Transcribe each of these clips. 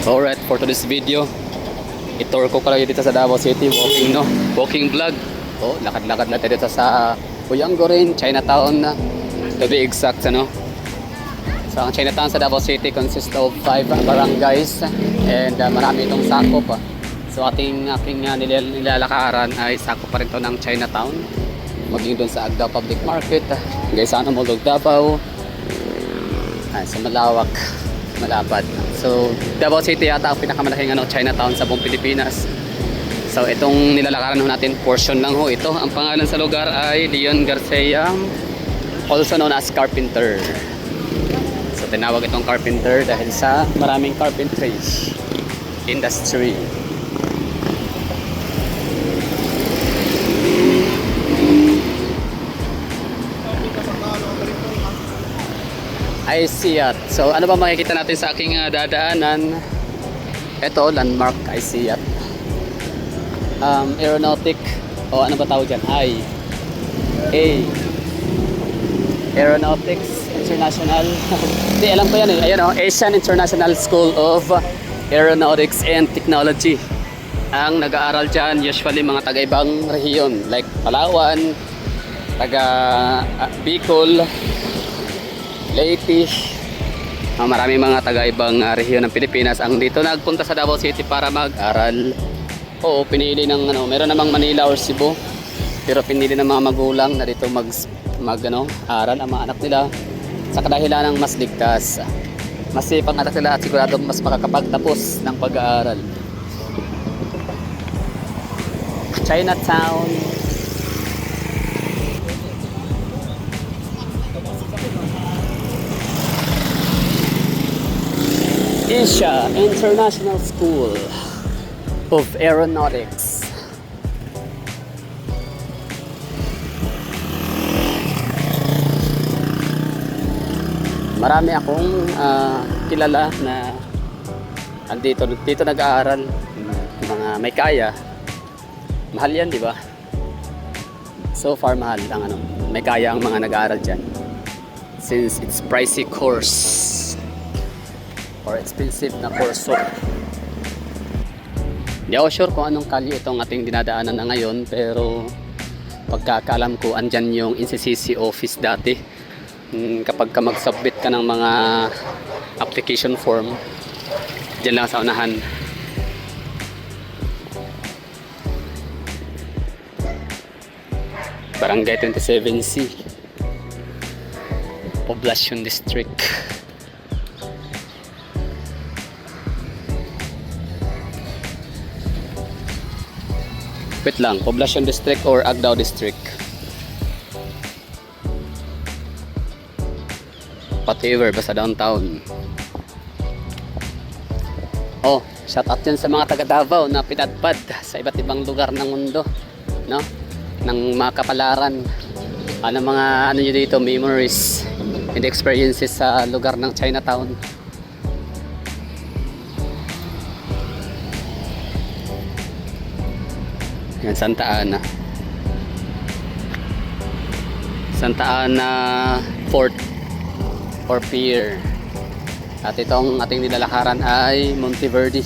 Alright, for today's video, itour ko kayo dito sa Davao City, walking vlog. Oh, lakad-lakad natin dito sa Uyanggo rin, Chinatown na. To be exact, ano. So, ang Chinatown sa Davao City consists of 5 barangays and marami itong sakop. So, aking nilalakaran ay sakop pa rin to ng Chinatown. Maging doon sa Agdao Public Market, Gaisano Mulog Davao. Sa malawak, malapad. So, Davao City yata ang pinakamalaking Chinatown sa buong Pilipinas. So, itong nilalakaran natin, portion lang ho ito. Ang pangalan sa lugar ay Leon Garcia, also known as Carpenter. So, tinawag itong Carpenter dahil sa maraming carpentry industry. I see it. So, ano ba makikita natin sa aking dadaanan? Ito, landmark, I see it. Aeronautic, o ano ba tawag dyan? Aeronautics International. Hindi, alam ko yan eh. Ayan o, Asian International School of Aeronautics and Technology. Ang nag-aaral dyan, usually mga taga-ibang rehiyon, like Palawan, taga Bicol, Leyte, maraming mga taga-ibang rehiyon ng Pilipinas ang dito nagpunta sa Davao City para mag-aral. Oo, pinili ng meron namang Manila or Cebu, pero pinili ng mga magulang na dito aral ang mga anak nila sa kadahilan ng mas ligtas, masipag anak nila at siguradong mas makakapagtapos ng pag-aaral. Chinatown. Asia International School of Aeronautics. Marami akong kilala na dito nag-aaral, mga may kaya. Mahal yan, di ba? So far mahal ang may kaya ang mga nag-aaral diyan. Since it's pricey course or expensive na course. Hindi ako sure kung anong kalye itong ating dinadaanan na ngayon, pero pagkakaalam ko andyan yung NCCC office dati. Kapag ka mag-submit ka ng mga application form, dyan lang sa unahan. Barangay 27C, Poblacion District. Wait lang, Poblacion District or Agdao District? Whatever, basta downtown. Oh, shout out yan sa mga taga Davao na pinadpad sa iba't ibang lugar ng mundo, no? Ng mga kapalaran. Mga nyo dito, memories and experiences sa lugar ng Chinatown. Yan, Santa Ana Fort or Pier. At itong ating nilalakaran ay Monteverde.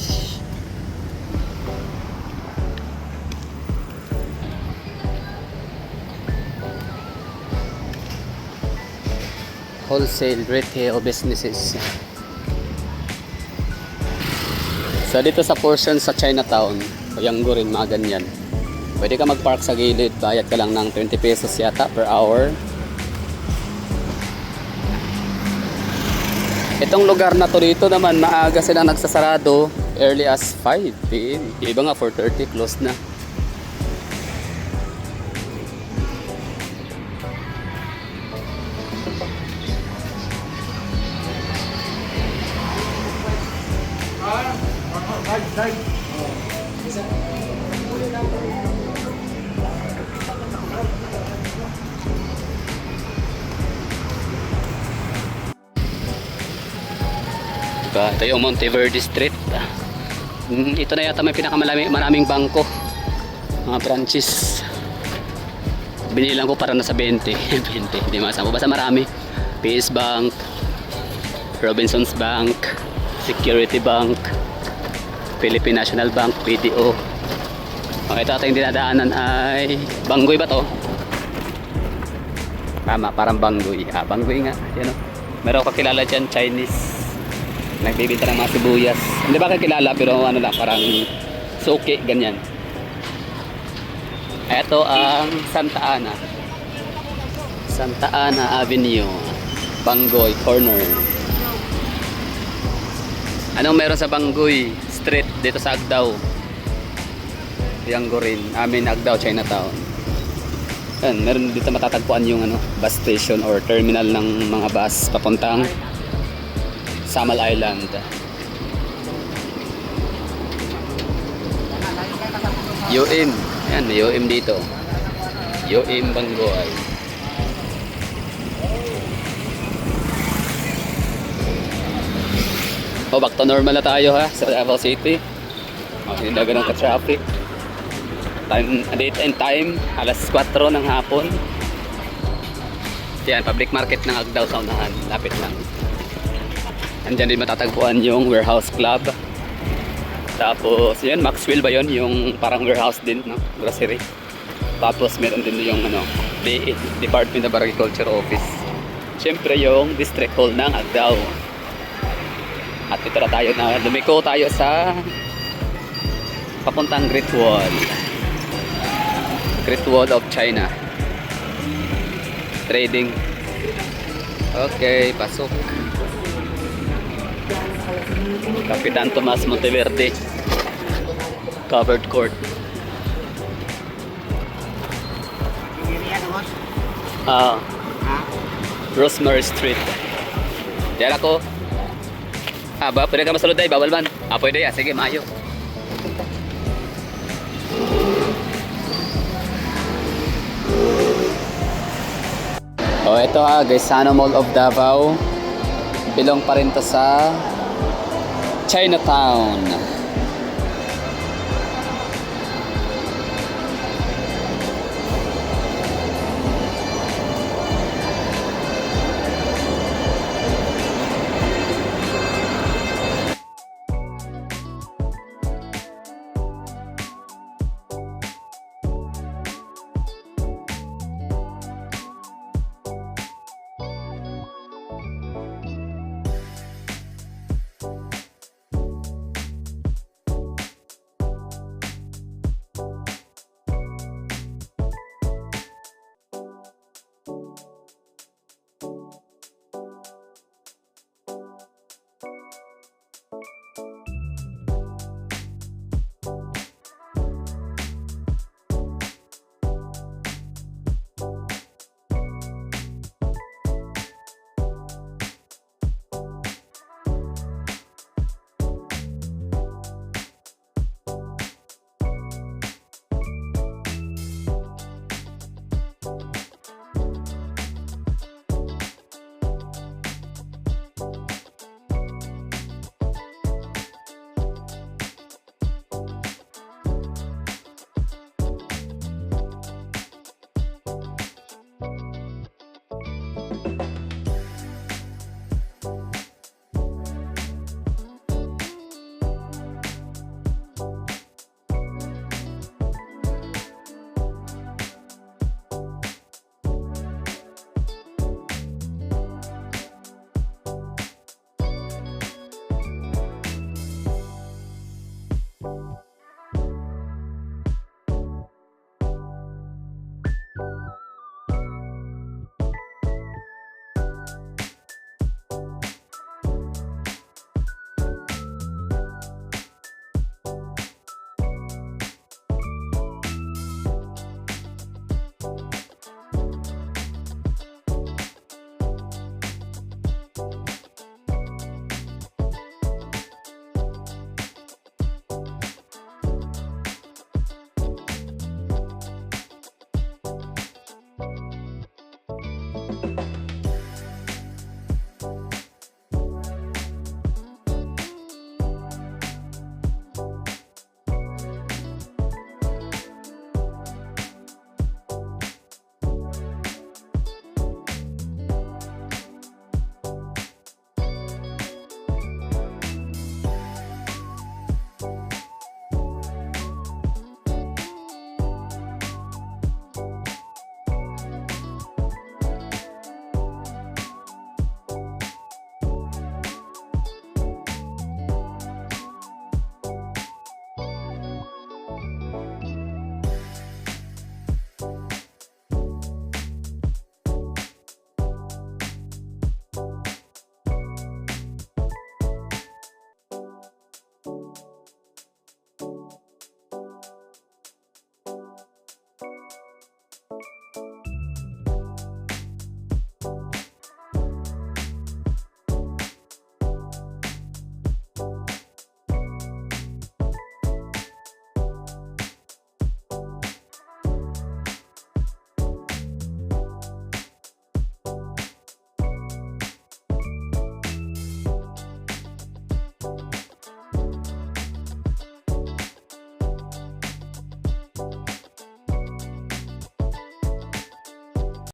Wholesale retail businesses. So dito sa portion sa Chinatown, Uyanggo rin, mga ganyan. Pwede ka mag-park sa gilid, bayad ka lang ng 20 pesos yata per hour. Itong lugar na to dito naman, maaga silang nagsasarado, early as 5 p.m. Iba nga 4:30 close na. Ito yung Monteverde Street. Ito na yata may maraming bangko, mga branches. Binilang ko para nasa 20 20, hindi masama, basta marami. PS Bank, Robinsons Bank, Security Bank, Philippine National Bank, PDO. Ito ating dinadaanan ay Banggoy ba to? Tama, parang Banggoy. Banggoy nga. Yan o. Meron ko kakilala dyan, Chinese. Nagbibinta ng mga sibuyas. Hindi ba kakilala pero ano lang, parang suki, ganyan. Ito ang Santa Ana. Santa Ana Avenue. Banggoy Corner. Anong meron sa Banggoy Street dito sa Agdao? Yango rin. Agdao, Chinatown. Yan, meron dito matatagpuan yung bus station or terminal ng mga bus papuntang Samal Island. UM. Yan, may UM dito. UM Banggoy. Back to normal na tayo ha sa Davao City. Hindi na ganun ka-traffic. Date and time, alas 4 ng hapon. Yan, public market ng Agdao sa unahan. Lapit lang. Andyan din matatagpuan yung warehouse club. Tapos, yan, Maxwell ba yun? Yung parang warehouse din, no? Grocery. Tapos, meron din yung Department of Agriculture Office. Siyempre, yung District Hall ng Agdao. At ito na tayo na lumiko tayo sa papuntang Great Wall. Great Wall of China. Trading. Okay, pasok. Kapitan Tomas Monteverde. Covered court. Rosemary Street. Diyan ako. Ba, pwede ka masulod ay, bawal man. Pwede ya, sige, maayo. Ito Gaisano Mall of Davao. Belong pa rin to sa Chinatown.